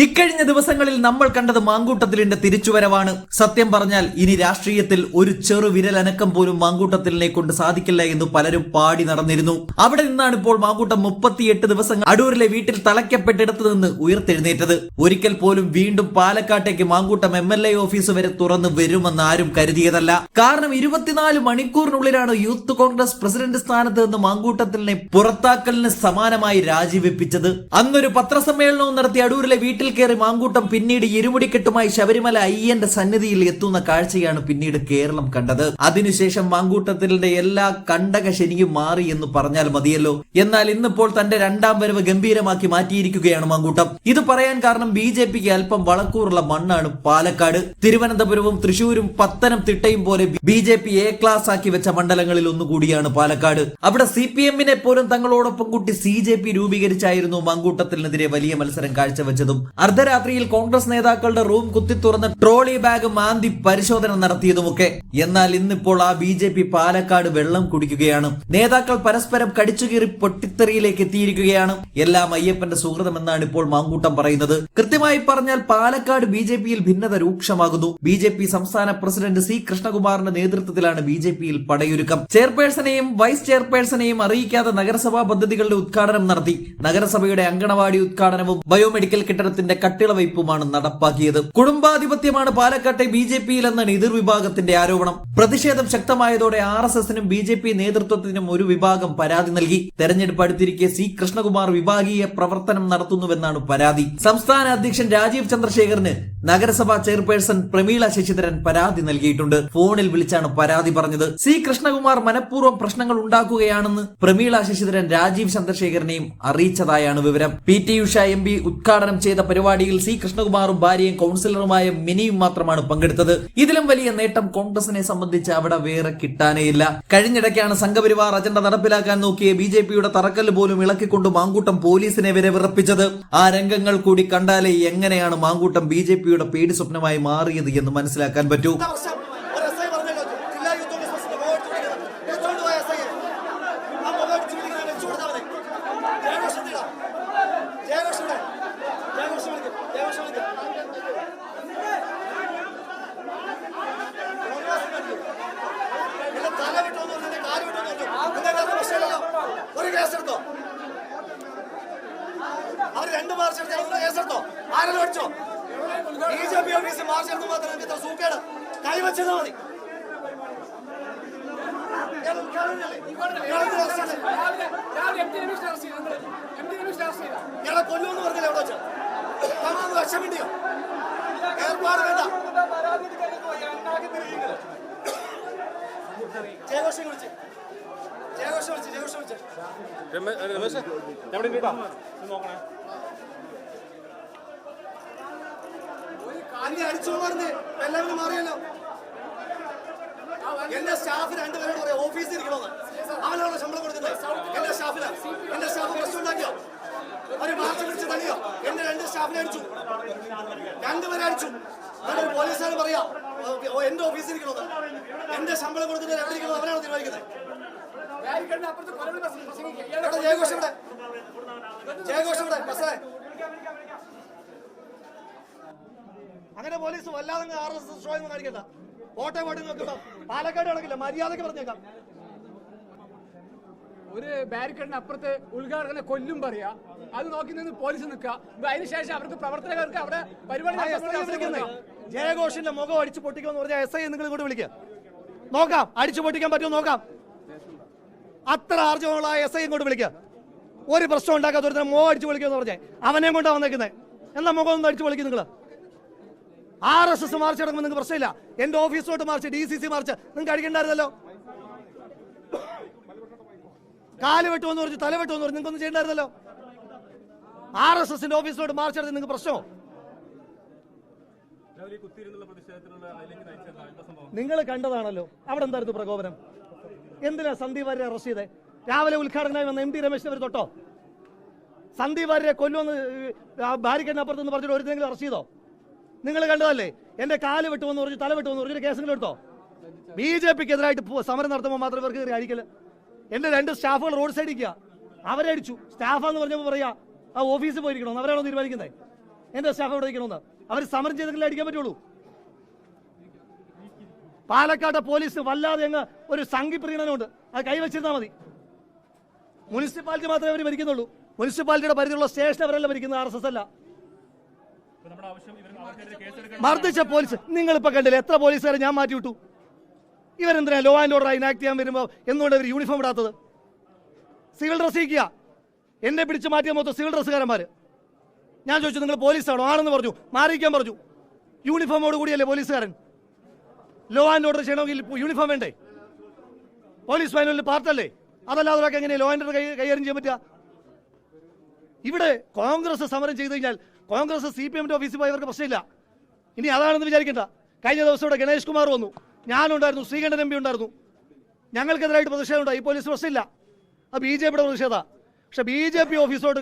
ഇക്കഴിഞ്ഞ ദിവസങ്ങളിൽ നമ്മൾ കണ്ടത് മാങ്കൂട്ടത്തിലിന്റെ തിരിച്ചുവരവാണ്. സത്യം പറഞ്ഞാൽ ഇനി രാഷ്ട്രീയത്തിൽ ഒരു ചെറു വിരലനക്കം പോലും മാങ്കൂട്ടത്തിലിനെ കൊണ്ട് സാധിക്കില്ല എന്ന് പലരും പാടി നടന്നിരുന്നു. അവിടെ നിന്നാണ് ഇപ്പോൾ മാങ്കൂട്ടം 38 ദിവസങ്ങൾ അടൂരിലെ വീട്ടിൽ തളയ്ക്കപ്പെട്ടിടത്ത് നിന്ന് ഉയർത്തെഴുന്നേറ്റത്. ഒരിക്കൽ പോലും വീണ്ടും പാലക്കാട്ടേക്ക് മാങ്കൂട്ടം MLA ഓഫീസ് വരെ തുറന്നു വരുമെന്ന് ആരും കരുതിയതല്ല. കാരണം 24 മണിക്കൂറിനുള്ളിലാണ് യൂത്ത് കോൺഗ്രസ് പ്രസിഡന്റ് സ്ഥാനത്ത് നിന്ന് മാങ്കൂട്ടത്തിലിനെ പുറത്താക്കലിന് സമാനമായി രാജിവെപ്പിച്ചത്. അന്നൊരു പത്രസമ്മേളനവും നടത്തി അടൂരിലെ വീട്ടിൽ കയറി മാങ്കൂട്ടം പിന്നീട് ഇരുമുടിക്കെട്ടുമായി ശബരിമല അയ്യന്റെ സന്നിധിയിൽ എത്തുന്ന കാഴ്ചയാണ് പിന്നീട് കേരളം കണ്ടത്. അതിനുശേഷം മാങ്കൂട്ടത്തിന്റെ എല്ലാ കണ്ടകശനിയും മാറി എന്ന് പറഞ്ഞാൽ മതിയല്ലോ. എന്നാൽ ഇന്നിപ്പോൾ തന്റെ രണ്ടാം വരവ് ഗംഭീരമാക്കി മാറ്റിയിരിക്കുകയാണ് മാങ്കൂട്ടം. ഇത് പറയാൻ കാരണം BJPക്ക് അല്പം വളക്കൂറുള്ള മണ്ണാണ് പാലക്കാട്. തിരുവനന്തപുരവും തൃശൂരും പത്തനംതിട്ടയും പോലെ BJP A ക്ലാസ് ആക്കി വെച്ച മണ്ഡലങ്ങളിൽ ഒന്നുകൂടിയാണ് പാലക്കാട്. അവിടെ CPM-നെ പോലും തങ്ങളോടൊപ്പം കൂട്ടി CJP രൂപീകരിച്ചായിരുന്നു മാങ്കൂട്ടത്തിനെതിരെ വലിയ മത്സരം കാഴ്ചവെച്ചതും. അർദ്ധരാത്രിയിൽ കോൺഗ്രസ് നേതാക്കളുടെ റൂം കുത്തി തുറന്ന് ട്രോളി ബാഗ് മാന്തി പരിശോധന നടത്തിയതുമൊക്കെ. എന്നാൽ ഇന്നിപ്പോൾ ആ BJP പാലക്കാട് വെള്ളം കുടിക്കുകയാണ്. നേതാക്കൾ പരസ്പരം കടിച്ചുകീറി പൊട്ടിത്തെറിയിലേക്ക് എത്തിയിരിക്കുകയാണ്. എല്ലാം അയ്യപ്പന്റെ സുഹൃതമെന്നാണ് ഇപ്പോൾ മാങ്കൂട്ടം പറയുന്നത്. കൃത്യമായി പറഞ്ഞാൽ പാലക്കാട് BJP-യിൽ ഭിന്നത രൂക്ഷമാകുന്നു. BJP സംസ്ഥാന പ്രസിഡന്റ് C കൃഷ്ണകുമാറിന്റെ നേതൃത്വത്തിലാണ് BJP-യിൽ പടയൊരുക്കം. ചെയർപേഴ്സണെയും വൈസ് ചെയർപേഴ്സണെയും അറിയിക്കാതെ നഗരസഭാ പദ്ധതികളുടെ ഉദ്ഘാടനം നടത്തി. നഗരസഭയുടെ അങ്കണവാടി ഉദ്ഘാടനവും ബയോമെഡിക്കൽ കെട്ടിടത്തിന്റെ കട്ടിളവയ്പുമാണ് നടപ്പാക്കിയത്. കുടുംബാധിപത്യമാണ് പാലക്കാട്ടെ BJP-യിലെന്നാണ് എതിർവിഭാഗത്തിന്റെ ആരോപണം. പ്രതിഷേധം ശക്തമായതോടെ RSS-നും BJP നേതൃത്വത്തിനും ഒരു വിഭാഗം പരാതി നൽകി. തെരഞ്ഞെടുപ്പ് അടുത്തിരിക്കെ C കൃഷ്ണകുമാർ വിഭാഗീയ പ്രവർത്തനം നടത്തുന്നുവെന്നാണ് പരാതി. സംസ്ഥാന അധ്യക്ഷൻ രാജീവ് ചന്ദ്രശേഖറിന് നഗരസഭാ ചെയർപേഴ്സൺ പ്രമീള ശശിധരൻ പരാതി നൽകിയിട്ടുണ്ട്. ഫോണിൽ വിളിച്ചാണ് പരാതി പറഞ്ഞത്. C കൃഷ്ണകുമാർ മനഃപൂർവ്വം പ്രശ്നങ്ങൾ ഉണ്ടാക്കുകയാണെന്ന് പ്രമീള ശശിധരൻ രാജീവ് ചന്ദ്രശേഖരനെയും അറിയിച്ചതായാണ് വിവരം. PT ഉഷ MP ഉദ്ഘാടനം ചെയ്ത പരിപാടിയിൽ C കൃഷ്ണകുമാറും ഭാര്യയും കൗൺസിലറുമായ മിനിയും മാത്രമാണ് പങ്കെടുത്തത്. ഇതിലും വലിയ നേട്ടം കോൺഗ്രസിനെ സംബന്ധിച്ച് അവിടെ വേറെ കിട്ടാനേയില്ല. കഴിഞ്ഞിടയ്ക്കാണ് സംഘപരിവാർ അജണ്ട നടപ്പിലാക്കാൻ നോക്കിയ BJP-യുടെ തറക്കല്ല് പോലും ഇളക്കിക്കൊണ്ട് മാങ്കൂട്ടം പോലീസിനെ വരെ വിറപ്പിച്ചത്. ആ രംഗങ്ങൾ കൂടി കണ്ടാലേ എങ്ങനെയാണ് മാങ്കൂട്ടം BJP-യുടെ പേടി സ്വപ്നമായി മാറിയത് എന്ന് മനസ്സിലാക്കാൻ പറ്റൂ. അവർ 2 മാർച്ച് എടുത്തോ കേസെടുത്തോ ആരെങ്കിലും അടിച്ചോ? BJP ഓഫീസ് മാർച്ച് എടുത്ത് മാത്രം ഇത്ര സൂക്കേട് കൈവച്ചത് മതി. ഇയാളെ കൊല്ലുമെന്ന് പറഞ്ഞില്ല എവിടെ വെച്ചാൽ ലക്ഷമിണ്ടിയോ ഏർപ്പാട് വേണ്ട. ജയഘോഷം വിളിച്ച് അടിച്ചോന്ന് പറഞ്ഞ് എല്ലാവരും മാറിയല്ലോ. എന്റെ സ്റ്റാഫ് 2 പേരോട് പറയാം ഓഫീസിൽ ഇരിക്കണമെന്ന്. അവനോട് ശമ്പളം കൊടുക്കുന്നത് എന്റെ സ്റ്റാഫിന്. എന്റെ സ്റ്റാഫ് പ്രശ്നം ഉണ്ടാക്കിയോ? അവര് മാർച്ച് പിടിച്ച് തള്ളിയോ? എന്റെ 2 സ്റ്റാഫിനെ അടിച്ചു, 2 പേരെ അടിച്ചു. ഒരു പോലീസുകാരൻ പറയാ എന്റെ ഓഫീസിൽ ഇരിക്കണമെന്ന്. എന്റെ ശമ്പളം കൊടുക്കുന്നത് എവിടെ ഇരിക്കണം അവരാണ് തീരുമാനിക്കുന്നത്. അങ്ങനെ പോലീസ് വല്ലാതെ RSS ഷോയൊന്നും കാണിക്കണ്ട. കോട്ടയം പാട്ട് നോക്കണ്ട. പാലക്കാട് നടക്കില്ല. മര്യാദക്ക് പറഞ്ഞേക്കാം. ഒരു ബാരിക്കേഡിന് അപ്പുറത്ത് ഉദ്ഘാടകനെ കൊല്ലും പറയാ, അത് നോക്കി നിന്ന് പോലീസ് നിൽക്കുക. അതിനുശേഷം അവർക്ക് പ്രവർത്തകർക്ക് അവിടെ പരിപാടി ജയഘോഷിന്റെ മുഖം അടിച്ചു പൊട്ടിക്കുമെന്ന് പറഞ്ഞാൽ SI നിങ്ങൾ ഇങ്ങോട്ട് വിളിക്കുക. നോക്കാം അടിച്ചു പൊട്ടിക്കാൻ പറ്റുമോ നോക്കാം. അത്ര ആർജവമുള്ള SI ഇങ്ങോട്ട് വിളിക്കുക. ഒരു പ്രശ്നം ഉണ്ടാക്കാത്ത ഒരു മുഖം അടിച്ചു വിളിക്കുമെന്ന് പറഞ്ഞാൽ അവനെയും കൊണ്ടാ വന്നേക്കുന്നത്. എന്നാ മുഖം ഒന്ന് അടിച്ചു വിളിക്കും നിങ്ങൾ. RSS മാർച്ച് നടക്കുമ്പോൾ നിങ്ങൾക്ക് പ്രശ്നമില്ല. എന്റെ ഓഫീസിലോട്ട് മാർച്ച്, DCC മാർച്ച് നിങ്ങൾക്ക് അടിക്കണ്ടായിരുന്നല്ലോ. കാല് വെട്ടുമെന്ന് പറഞ്ഞു, തല വെട്ടുമെന്ന് പറഞ്ഞു, നിങ്ങൾക്കൊന്നും ചെയ്യണ്ടായിരുന്നല്ലോ. RSS-ന്റെ ഓഫീസിലോട്ട് മാർച്ച് നടത്തി നിങ്ങൾക്ക് പ്രശ്നമോ? നിങ്ങൾ കണ്ടതാണല്ലോ അവിടെ എന്തായിരുന്നു പ്രകോപനം. എന്തിനാ സന്ദീപ് വാര്യരെ അറസ്റ്റ് ചെയ്തേ? രാവിലെ ഉദ്ഘാടനമായി വന്ന MT രമേശിനെ അവർ തൊട്ടോ? സന്ദീപ് വാര്യരെ കൊല്ലുമെന്ന് ബാരിക്കേഡിനപ്പുറത്ത് എന്ന് പറഞ്ഞിട്ട് ഒരുതെങ്കിലും അറസ്റ്റ് ചെയ്തോ? നിങ്ങൾ കണ്ടതല്ലേ. എന്റെ കാല് വെട്ടുമെന്ന് പറഞ്ഞു, തല വെട്ടുമെന്ന് പറഞ്ഞു, കേസെങ്കിലും എടുത്തോ? BJP-ക്ക് എതിരായിട്ട് സമരം നടത്തുമ്പോൾ മാത്രം ഇവർക്ക് കയറി അടിക്കല്. എന്റെ 2 സ്റ്റാഫുകൾ റോഡ് സൈഡിൽ അവരെ അടിച്ചു. സ്റ്റാഫാന്ന് പറഞ്ഞപ്പോൾ പറയാ ആ ഓഫീസിൽ പോയിരിക്കണോ? അവരാണോ തീരുമാനിക്കുന്നത്? എന്റെ സ്റ്റാഫ് അവിടെ ഇരിക്കണമെന്ന്. അവർ സമരം ചെയ്തെങ്കിലേ അടിക്കാൻ പറ്റുള്ളൂ. പാലക്കാട്ടെ പോലീസ് വല്ലാതെ അങ്ങ് ഒരു സംഘിപ്രീണനമുണ്ട്. അത് കൈവച്ചിരുന്നാൽ മതി. മുനിസിപ്പാലിറ്റി മാത്രമേ അവർ ഭരിക്കുന്നുള്ളൂ. മുനിസിപ്പാലിറ്റിയുടെ പരിധിയുള്ള സ്റ്റേഷൻ അവരല്ല ഭരിക്കുന്നത്, RSS അല്ല. മർദ്ദിച്ച പോലീസ് നിങ്ങളിപ്പോ കണ്ടില്ല, എത്ര പോലീസുകാരെ ഞാൻ മാറ്റി വിട്ടു. ഇവരെന്തിനാ ലോ ആൻഡ് ഓർഡർ ഇനാക്ട് ചെയ്യാൻ വരുമ്പോൾ എന്തുകൊണ്ട് അവർ യൂണിഫോം ഇടാത്തത്? സിവിൽ ഡ്രസ് ഇരിക്കുക. എന്നെ പിടിച്ച് മാറ്റിയ മൊത്തം സിവിൽ ഡ്രസ്സുകാരന്മാർ. ഞാൻ ചോദിച്ചു നിങ്ങൾ പോലീസാണോ? ആണെന്ന് പറഞ്ഞു. മാറിയിക്കാൻ പറഞ്ഞു. യൂണിഫോമോട് കൂടിയല്ലേ പോലീസുകാരൻ. ലോ ആൻഡ് ഓർഡർ ചെയ്യണമെങ്കിൽ യൂണിഫോം വേണ്ടേ? പോലീസ് മാനുവലിൽ പാർട്ടല്ലേ? അതല്ലാതെ അവർക്ക് എങ്ങനെ ലോ ആൻഡ് ഓർഡർ കൈകാര്യം ചെയ്യാൻ പറ്റുക? ഇവിടെ കോൺഗ്രസ് സമരം ചെയ്തു കഴിഞ്ഞാൽ കോൺഗ്രസ് CPM ഓഫീസിൽ പോയി അവർക്ക് പ്രശ്നമില്ല. ഇനി അതാണെന്ന് വിചാരിക്കേണ്ട. കഴിഞ്ഞ ദിവസം ഇവിടെ ഗണേഷ് കുമാർ വന്നു, ഞാനുണ്ടായിരുന്നു, ശ്രീകണ്ഠൻ MP ഉണ്ടായിരുന്നു. ഞങ്ങൾക്കെതിരായിട്ട് പ്രതിഷേധം ഉണ്ടായി. പോലീസ് പ്രശ്നമില്ല. അത് BJP പ്രതിഷേധ. പക്ഷെ BJP ഓഫീസോട്